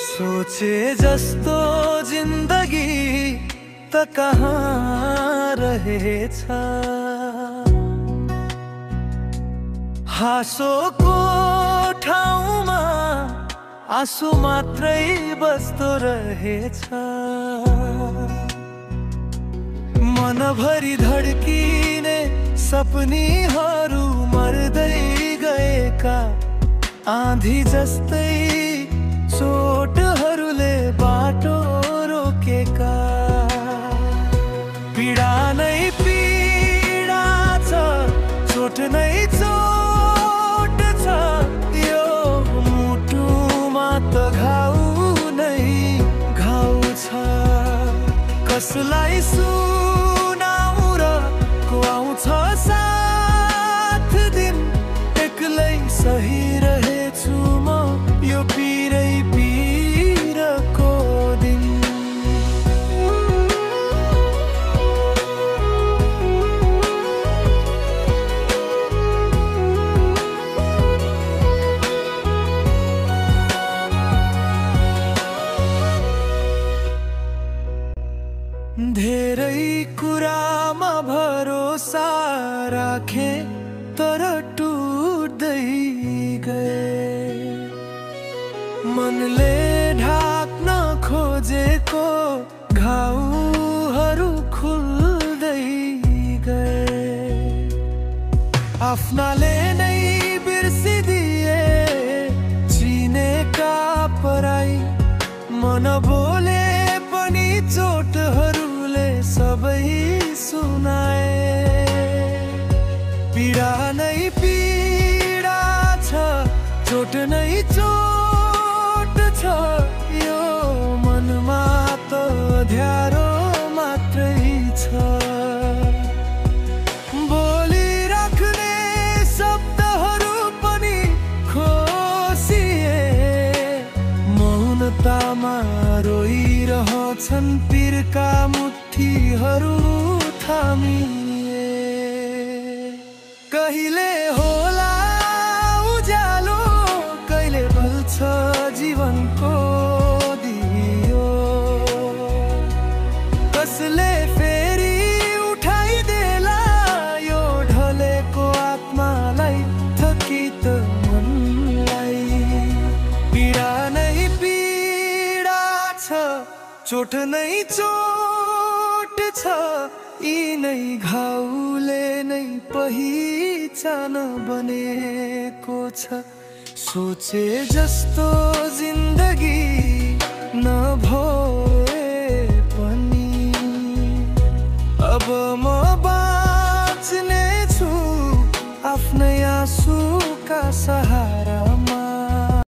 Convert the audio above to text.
सोचे जस्तो जिन्दगी त कहाँ रहेछ। हाँसोको ठाउँमा आँसु मात्रै बस्दो रहेछ। मनभरि धड्किने सपनीहरू मर्दै गएका आँधी जस्तै चोटहरूले बाटो रोकेका। पीडा नै पीडा छ, चोट नै चोट छ, यो मुटुमा त घाउ नै घाउ छ। कसलाई सुनाउ र को आउँछ साथ दिन, एक्लै सही रहेछु म यो पिरै पिरको दिन। धेरै कुरामा भरोसा राखे तर टुट्दै गए। मनले ढाक्न खोजेको घाउहरू खुल्दै गए। आफ्नाले नै बिर्सिदिए चिनेका पराई, मन बोले पनि चोटहरूले सबै सुनाए। पीडा नै पीडा छ, चोट नै चोट छ, यो मनमा त ध्यारो मात्रै छ। बोलिराख्ने शब्दहरू पनि खोसिए, मौनतामा रोइरहन्छन् पीरका मुठीहरू थामिए। कहिले होला उज्यालो, कहिले बल्छ जीवनको दियो। कसले फेरि उठाइदेला यो ढलेको आत्मालाई, थकित मनलाई। पीडा नै पीडा छ, चोट नै चोट छ, यी नै घाउले नै पहिचान बनेको छ। सोचे जस्तो जिन्दगी नभए पनि अब म बाँच्ने छु आफ्नै आँसुका सहारा।